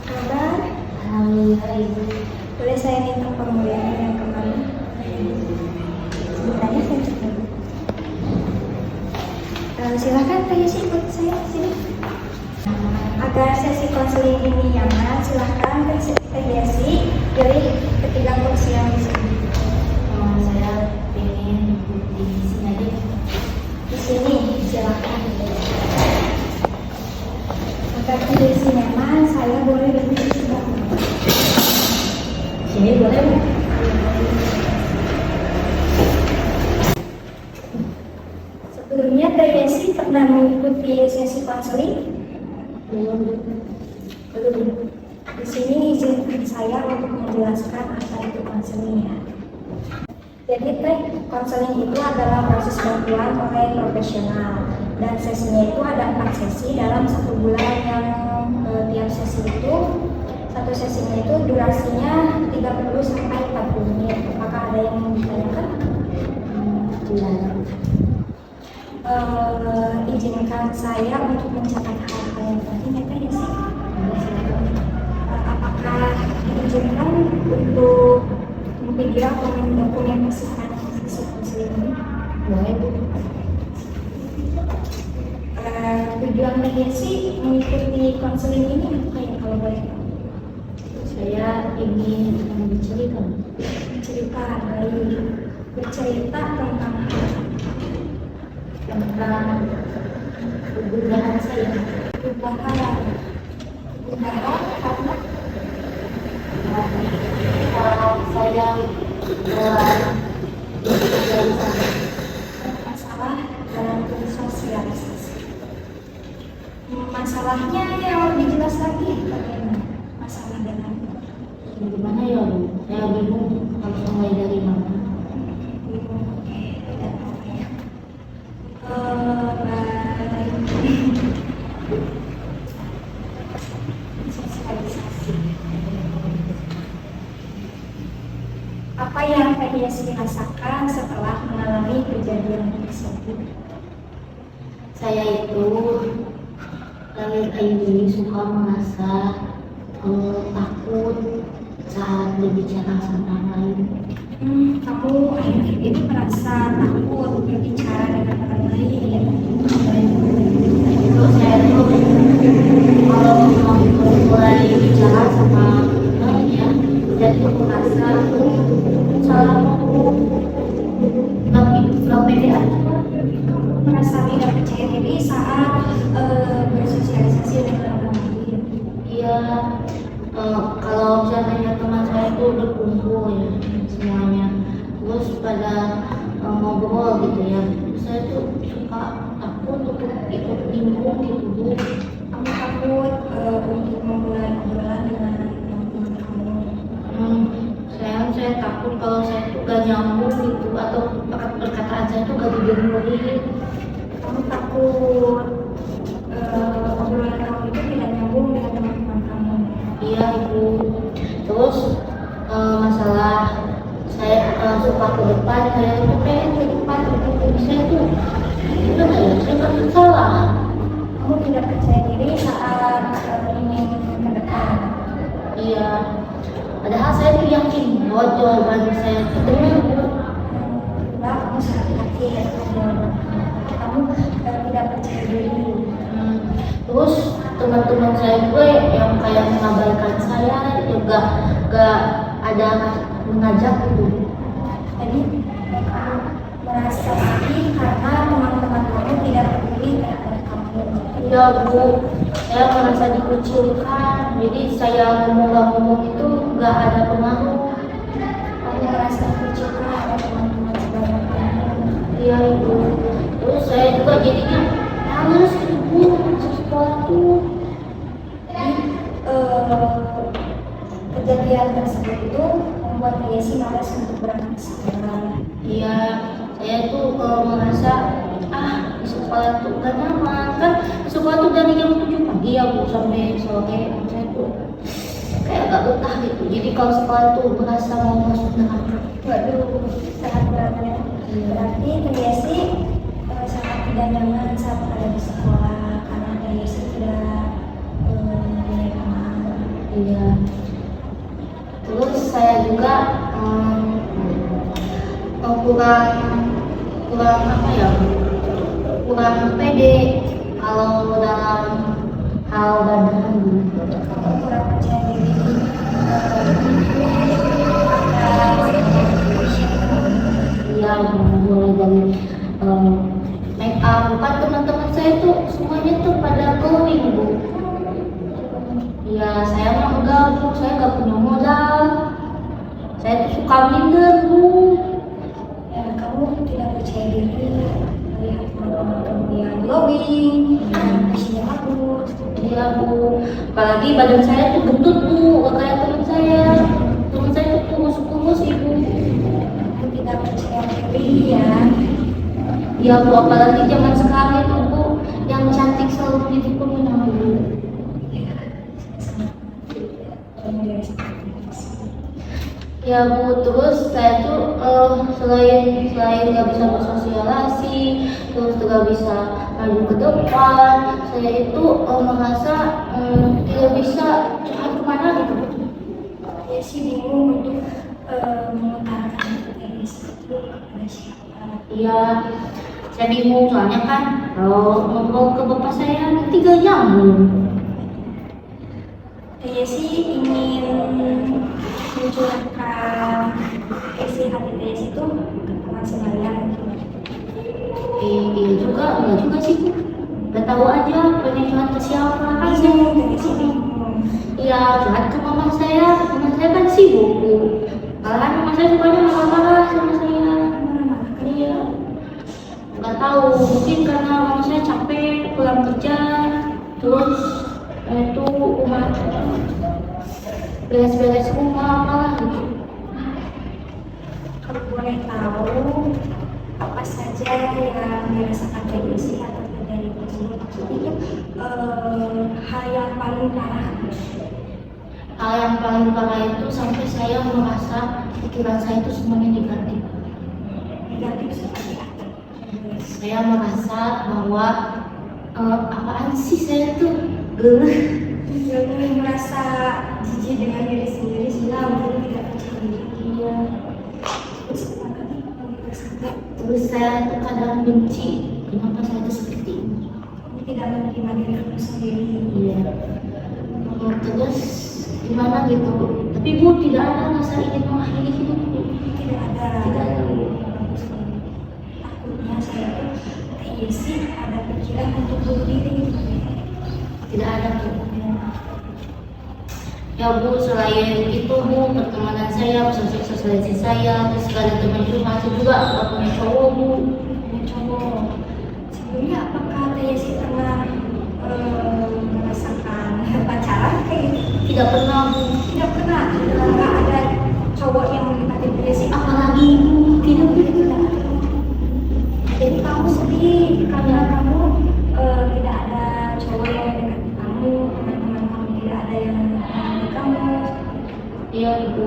Kabar? Alhamdulillah Ibu. Boleh saya minta formulir yang kemarin? Sebenarnya saya cek dulu. Silakan Teh Yesi ikut saya ke sini. Agar sesi konseling ini nyaman, silakan Teh Yesi pilih ketiga kursi yang di sini. Saya pengen di sini aja. Di sini, silakan. Agar Teh Yesi nyaman, saya boleh duduk di sebelah mana? Sini boleh Bu? Sebelumnya Teh Yesi pernah mengikuti sesi konseling? Belum. Di sini izinkan saya untuk menjelaskan apa itu konseling ya. Jadi konseling itu adalah proses bantuan oleh profesional dan sesinya itu ada 4 sesi dalam 1 bulan yang tiap sesi itu satu sesinya itu durasinya 30 sampai 40 menit. Apakah ada yang mau ditanyakan? Tidak. Izinkan saya untuk mencatat hal-hal yang penting ya Teh Yesi. Apakah diizinkan untuk video atau mendokumentasikan sesi konseling ini? Boleh Bu. Tujuan Teh Yesi mengikuti konseling ini apa ya kalau boleh tahu? Saya ingin bercerita. Bercerita tentang kegundahan saya. perubahan karena Saya bersosialisasi. masalah dalam bersosialisasi. Masalahnya yang lebih jelas lagi bagaimana masalah dalam Gimana ya Bu? Saya bingung harus mulai dari mana. sosialisasi. Apa yang Teh Yesi rasakan setelah mengalami kejadian tersebut? Saya itu lahir ini suka merasa takut saat berbicara sama orang lain. Kamu akhir-akhir ini merasa takut berbicara dengan orang lain. Itu saya tuh kalau mau mulai bicara sama orang ya, saya tuh merasa salah ngomong, nggak pede aja. Merasa tidak percaya diri saat bersosialisasi dengan orang lain. Iya, kalau misalnya teman saya itu berkumpul ya semuanya, terus pada ngobrol gitu ya, saya tuh suka takut untuk ikut nimbrung gitu Bu. Kamu takut untuk memulai obrolan dengan teman-teman kamu. Saya takut kalau saya tuh gak nyambung gitu atau perkataan saya tuh gak didengerin. Kamu takut obrolan kamu itu tidak nyambung dengan teman-teman kamu. Iya Ibu. Terus masalah saya suka ke depan, saya itu pengen ke depan gitu. Saya tuh gimana ya? Saya nggak salah. Kamu tidak percaya diri saat ingin ke depan. Iya. Padahal saya tuh yakin bahwa jawaban saya itu benar Bu. Nah, kamu sangat yakin akan jawaban kamu. Kamu tidak percaya diri. Terus teman-teman saya juga yang kayak mengabaikan saya juga gak ada mengajak gitu. Jadi kamu merasa sedih karena teman-teman kamu tidak peduli terhadap kamu. Iya Bu, saya merasa dikucilkan. Jadi saya ngomong itu gak ada pengaruh. Kamu merasa dikucilkan oleh teman-teman sebanyak kamu. Iya Ibu. Terus saya juga jadinya males Ibu masuk sekolah tuh. Kejadian tersebut itu membuat Teh Yesi malas untuk berangkat sekolah. Iya, saya tuh merasa di sekolah tuh gak nyaman kan. Di sekolah tuh dari jam 7 pagi ya Bu sampai sore. Saya tuh kayak gak betah gitu. Jadi kalau sekolah tuh merasa mau masuk neraka. Waduh, sangat berat ya. Berarti Teh Yesi sangat tidak nyaman saat ada di sekolah karena Teh Yesi tidak punya teman. Iya. Terus saya juga kurang kurang apa ya? Kurang pede kalau dalam hal badan. Kamu kurang percaya diri. Iya, mulai dari make up. Kan teman-teman saya tuh semuanya tuh pada glowing, Bu. Iya, saya mah enggak, Bu. Saya nggak punya modal. Saya tuh suka minder, Bu. Ya, kamu tidak percaya diri melihat teman-teman kamu yang glowing, yang hasilnya bagus. Iya, Bu. Apalagi badan saya tuh gendut, Bu. Gak kayak teman saya. Teman saya tuh kurus-kurus, Ibu. Kamu tidak percaya diri ya. Iya, Bu. Apalagi zaman sekarang itu, Bu, yang cantik selalu menjadi pemenang, Bu. Ya, Bu. Terus saya tuh selain nggak bisa bersosialisasi, terus nggak bisa maju ke depan, saya itu merasa tidak bisa curhat kemana gitu. Ya sih bingung untuk mengutarakan diri itu kepada siapa. Iya, saya bingung soalnya kan kalau ngobrol ke bapak saya nanti gak nyambung. Saya sih ingin mencurahkan isi hati saya itu ke teman sebaya. Iya juga, enggak juga sih, Bu. Gak tahu aja pengen curhat ke siapa kan saya. Bingung dari sini. Iya, curhat ke mama saya kan sibuk, Bu. Malahan mama saya sukanya marah-marah sama saya. Iya, nggak tahu, mungkin karena mama saya capek pulang kerja, terus itu rumah beres-beres rumah malah gitu. Kalau boleh tahu apa saja yang dirasakan dari isi atau dari tersebut itu hal yang paling parah. Hal yang paling parah itu sampai saya merasa pikiran saya itu semuanya negatif. Negatif seperti apa? Saya merasa bahwa apaan sih saya tuh geluh. Jangan merasa jijik dengan diri sendiri sehingga mungkin tidak percaya diri. Iya. Terus apa lagi yang dirasakan? Terus saya tuh kadang benci kenapa saya tuh seperti ini. Kamu tidak menerima diri kamu sendiri. Iya. Terus gimana gitu? Tapi Bu, tidak ada rasa ingin mengakhiri hidup, Bu. Tidak ada. Tidak ada, Bu. Takutnya saya tuh iya sih ada pikiran untuk bunuh diri. Tidak ada, Bu. Ya, Bu, selain itu, Bu, pertemanan saya, sosialisasi saya, terus sekali teman curhat saya juga nggak punya cowok, Bu. Punya cowok. Sebelumnya apakah Tayasi pernah merasakan pacaran kayak gitu? Tidak pernah, Bu. Tidak pernah. Nggak ada cowok yang mendekati Tayasi. Apalagi, Bu, tidak pernah. Jadi kamu sedih karena kamu tidak ada cowok yang mendekati kamu, teman-teman kamu tidak ada yang mendekati kamu. Iya, Bu.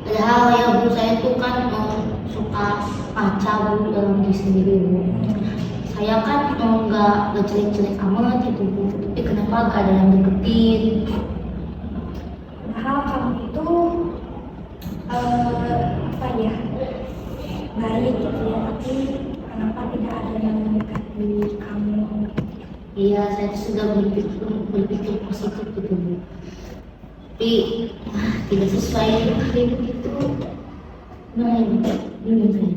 Padahal ya, Bu, saya tuh kan suka kaca, Bu, dalam diri sendiri, Bu. Saya kan nggak jelek-jelek amat gitu, Bu. Tapi kenapa gak ada yang deketin? Padahal kamu itu apa ya, baik gitu ya, tapi kenapa tidak ada yang mendekati kamu? Iya, saya tuh sudah berpikir positif gitu, Bu. Tapi tidak sesuai dengan hidup itu. Nah, ini saya.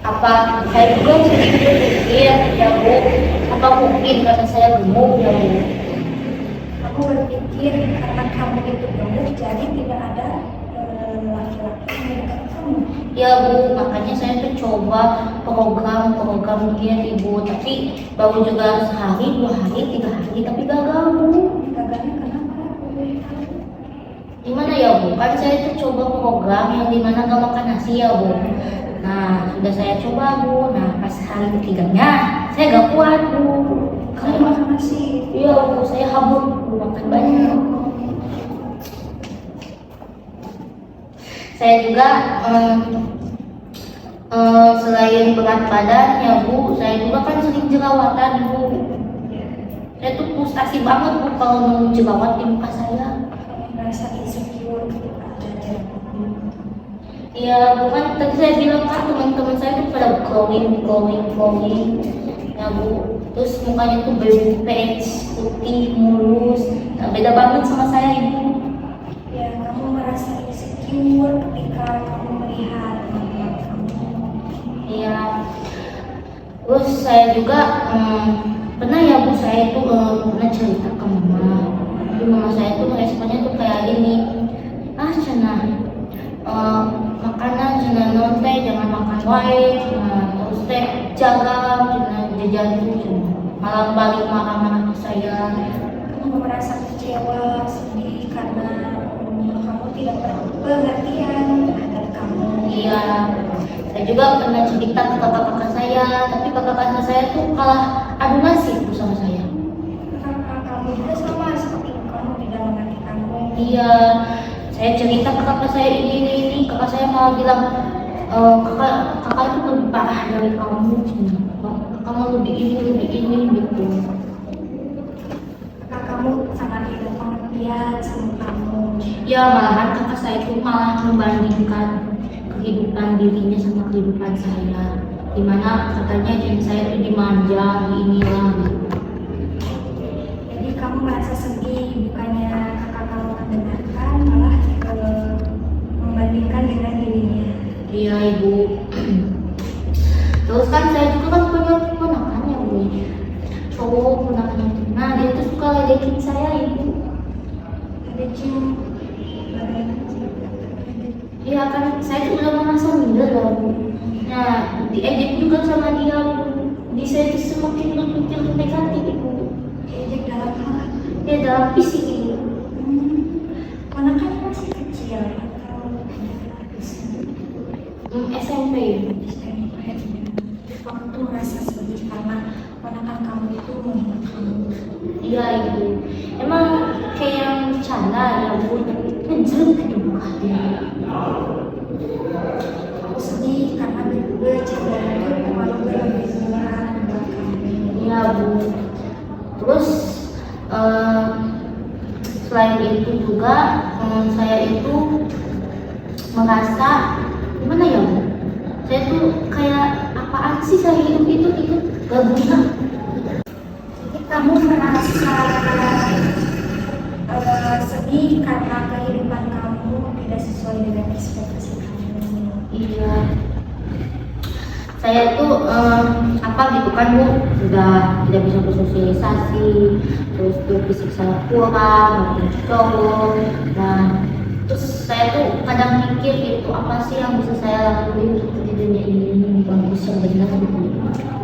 Apa saya juga sedikit berpikir, ya, Bu, apa mungkin karena saya gemuk, ya, Bu? Aku berpikir karena kamu itu gemuk, jadi tidak ada laki-laki yang mendekati kamu. Ya, Bu, makanya saya tuh coba program diet, Ibu, tapi baru juga sehari, 2 hari, 3 hari, tapi gagal, Bu. Gagalnya kenapa? Aku boleh tahu. Gimana ya, Bu? Kan saya tuh coba program yang dimana gak makan nasi, ya, Bu. Nah, sudah saya coba, Bu. Nah, pas hari ketiganya, saya gak kuat, Bu. Kamu makan nasi? Iya, Bu, saya habur, Bu, makan banyak. Saya juga selain berat badan, ya, Bu, saya juga kan sering jerawatan, Bu. Saya tuh frustasi banget Bu kalau nemu jerawat di muka saya. Kamu merasa insecure ketika belajar. Ya bukan tadi saya bilang kan teman-teman saya tuh pada glowing ya Bu. Terus mukanya tuh berpatch, putih, mulus. Nah, beda banget sama saya Ibu. Ya, kamu merasa insecure ketika kamu melihat teman-teman kamu. Iya. Terus saya juga pernah ya Bu, saya itu pernah cerita ke mama. Tapi mama saya tuh responnya tuh kayak gini, cenah makanan cenah non teh jangan makan wae, terus teh jaga cenah jajan tuh cenah. Malah balik marah-marah ke saya. Kamu merasa kecewa, sedih karena kamu tidak berpengertian terhadap kamu. Iya. Saya juga pernah cerita ke kakak-kakak saya, tapi kakak-kakak saya tuh kalah adu nasib Bu sama saya. Kakak kamu juga sama seperti kamu di dalam hati kamu. Iya, saya cerita ke kakak saya ini, kakak saya malah bilang kakak itu lebih parah dari kamu, kamu lebih ini gitu. Kakak kamu sangat tidak pengertian sama kamu. Ya malahan kakak saya itu malah membandingkan kehidupan dirinya sama kehidupan saya, dimana katanya jadi saya itu dimanja inilah gitu. Jadi kamu merasa sedih, bukannya kakak kamu mendengarkan, malah membandingkan dengan dirinya. Iya Ibu. Terus kan saya juga kan punya ponakannya Bu, cowok ponakannya. Nah dia tuh suka ledekin saya Ibu. Ada cium bagaimana sih? Iya kan saya tuh udah merasa minder lah Bu. Nah diejek juga sama dia Bu. Jadi saya tuh semakin berpikir negatif Ibu. Diajak dalam hal Dia dalam fisik Ibu. ponakannya masih kecil atau bisa SMP Ibu. kamu tuh merasa sedih karena ponakan kamu itu menghina kamu. Iya Ibu. Emang kayak yang bercanda ya Bu, tapi ngejreng gitu mukanya. Kamu sedih karena bercanda itu terlalu berlebihan buat kamu. Iya Bu. Terus selain itu juga saya itu merasa gimana ya Bu? Saya tuh kayak apaan sih saya hidup itu gak guna. Jadi kamu merasa sedih karena kehidupan kamu tidak sesuai dengan ekspektasi kamu. Iya. Saya tuh apa gitu kan Bu, sudah tidak bisa bersosialisasi, terus tuh fisik saya kurang, makin cowok. Nah, terus saya tuh kadang mikir gitu, apa sih yang bisa saya lakuin gitu di dunia ini bagus yang benar gitu.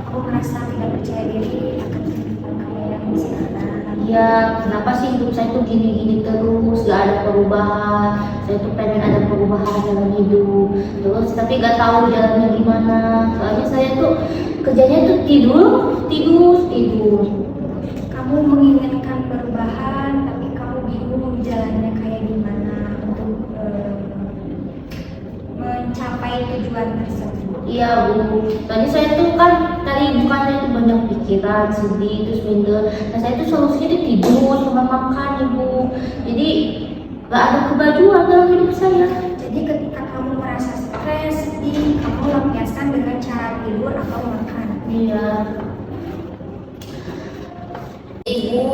Kamu merasa tidak percaya diri akan kehidupan kamu yang sekarang. Ya, kenapa sih hidup saya tuh gini-gini terus, gak ada perubahan. Saya tuh pengen ada perubahan dalam hidup. Terus tapi gak tahu jalannya gimana. Soalnya saya tuh kerjanya tuh tidur. Kamu menginginkan perubahan, tapi kamu bingung jalannya kayak gimana untuk mencapai tujuan tersebut. Iya Bu, tadi saya tuh kan tadi bukannya itu banyak pikiran, sedih, terus minder. Nah saya tuh solusinya tuh tidur sama makan Ibu. Jadi gak ada kebajuan dalam hidup saya. Jadi ketika kamu merasa stres, sedih, kamu lampiaskan dengan cara tidur atau makan. Iya. Ibu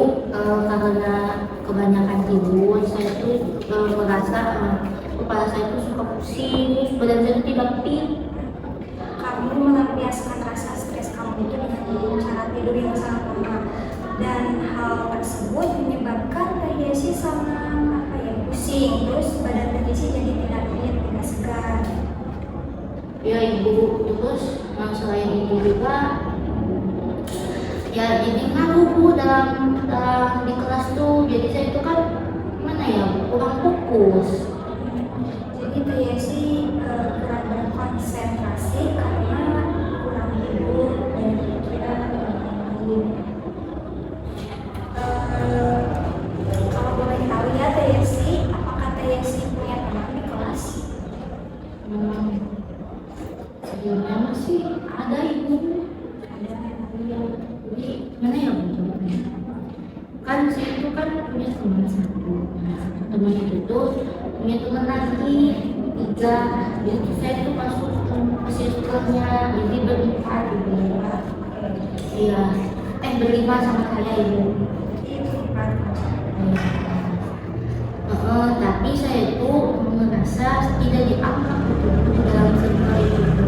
karena kebanyakan tidur, saya tuh merasa kepala saya tuh suka pusing, terus badan saya tuh tidak fit. Kamu melampiaskan rasa stres kamu itu dengan cara tidur yang sangat lama, dan hal tersebut menyebabkan Teh sama pusing, terus badan Teh jadi tidak fit, tidak segar. Ya Ibu, terus selain itu juga ya jadi ngaruh Bu dalam di kelas tuh, jadi saya itu kan mana ya kurang fokus. Jadi Teh kurang berkonsentrasi karena kurang tidur dan pikiran lain. Kalau boleh tahu ya Teh, apakah Teh punya teman di kelas? Sebelumnya masih ada Ibu. Ada. Jadi mana ya Bu jawabnya? saya itu kan punya teman satu. Teman itu tuh punya teman lagi 3. Jadi saya tuh masuk ke circle-nya, jadi berempat ibu. Iya, berlima sama saya ibu. Tapi saya itu merasa tidak dianggap gitu di dalam circle itu.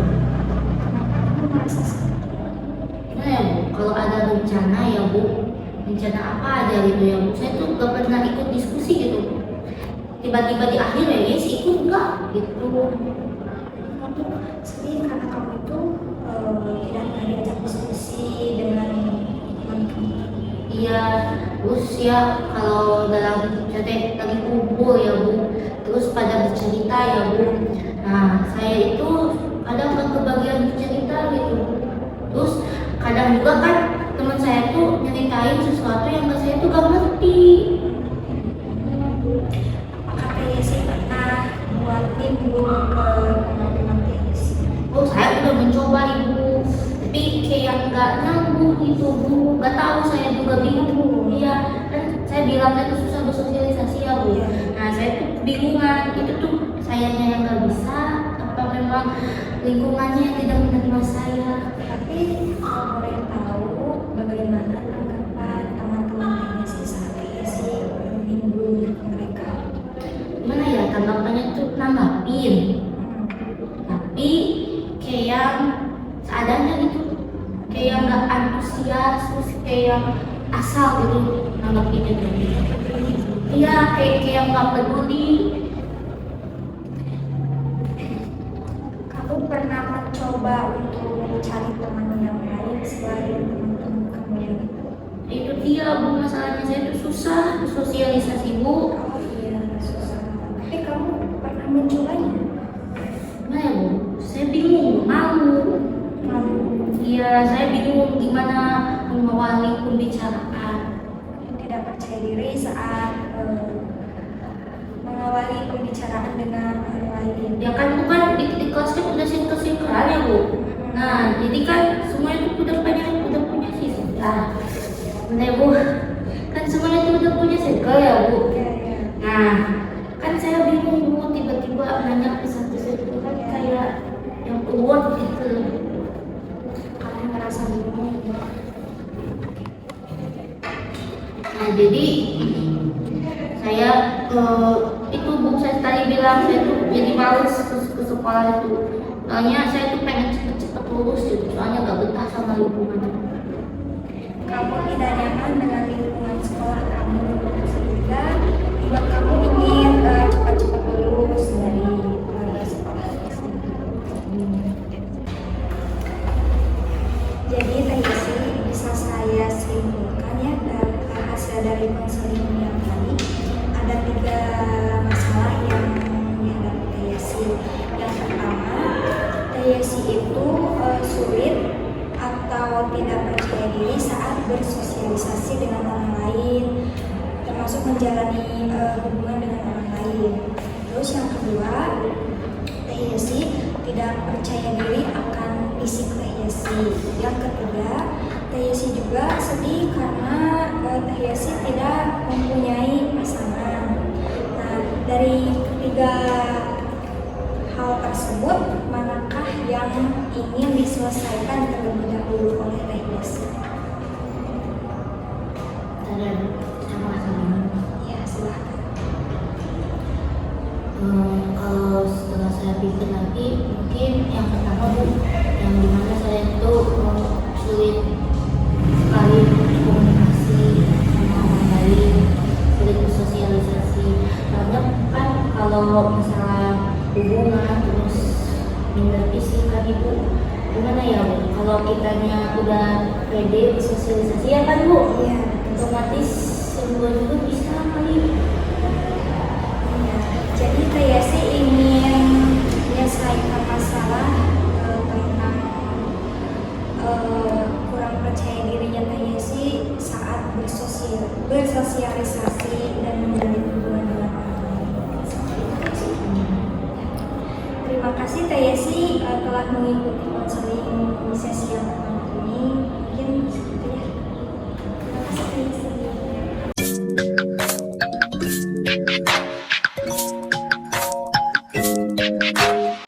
Nah ya bu, kalau ada rencana ya bu, rencana apa aja gitu ya bu, saya tuh gak pernah ikut diskusi gitu. Tiba-tiba di akhir ya yes ikut enggak gitu. Jadi karena kamu itu tidak pernah diajak diskusi dengan teman-teman. Iya, terus ya kalau dalam lagi kumpul ya bu, terus pada bercerita ya bu. Nah saya itu kadang gak kebagian bercerita gitu. Terus kadang juga kan teman saya tuh nyeritain sesuatu yang saya tuh gak ngerti. Apakah TSI pernah buat tim ke teman-teman TSI? Oh saya udah mencoba ibu, tapi kayak nggak nyambung gitu bu, nggak tahu saya juga bingung. Iya kan saya bilangnya tuh susah bersosialisasi ya bu. Nah saya tuh bingungan, itu tuh sayanya yang nggak bisa, apa memang lingkungannya yang tidak menerima saya. Tapi kalau boleh tahu bagaimana tanggapan teman-teman TSI saat TSI menyinggung mereka? Gimana ya tanggapannya tuh nanggapin, tapi kayak seadanya gitu, kayak nggak antusias, terus kayak asal gitu nanggapinnya tuh. Iya kayak nggak peduli. Kamu pernah mencoba untuk mencari teman yang lain selain teman-teman kamu yang itu? Itu dia bu, masalahnya saya tuh susah bersosialisasi bu. Oh iya, susah. Tapi kamu pernah mencobanya? Nah ya bu, saya bingung malu. Iya saya bingung gimana mengawali pembicaraan. Tidak percaya diri saat mengawali pembicaraan dengan orang lain. Ya kan bukan di kelas kan udah circle-circlean ya bu. Nah jadi kan semuanya tuh udah punya siswa. Nah ya bu, kan semuanya tuh udah punya circle ya bu. Nah kan saya bingung bu, tiba-tiba nanya ke satu circle kan kayak yang awkward gitu. Kamu merasa bingung? Nah jadi saya itu bu, saya tadi bilang saya tuh jadi males ke sekolah itu. Soalnya saya tuh pengen cepet-cepet lulus gitu, soalnya gak betah sama lingkungan. Kamu tidak nyaman dengan lingkungan sekolah kamu, sehingga buat kamu ingin cepat-cepat lulus dari sekolah tersebut. Jadi TSI bisa saya simpulkan ya dari hasil dari konseling yang tadi ada 3 masalah yang dihadapi TSI. Yang pertama, TSI itu sulit atau tidak percaya diri saat bersosialisasi dengan orang lain, termasuk menjalani hubungan dengan orang lain. Terus yang kedua, TSI tidak percaya diri akan fisik TSI. Yang ketiga, TSI juga sedih karena TSI tidak mempunyai pasangan. Nah, dari ketiga hal tersebut, manakah yang ingin diselesaikan terlebih dahulu oleh TSI? Ya, silahkan. Kalau setelah saya pikir lagi, mungkin yang pertama bu, yang dimana saya itu sulit sekali komunikasi sama orang lain, sulit bersosialisasi. Karena kan kalau masalah hubungan terus minder fisik kan ibu, gimana ya bu? Kalau kitanya udah pede bersosialisasi ya kan bu, Iya. otomatis semua juga bisa kali. Jadi TSI ingin menyelesaikan masalah tentang kurang percaya dirinya TSI saat bersosialisasi dan menjalin hubungan dengan orang lain. Terima kasih TSI telah mengikuti konseling sesi yang pertama.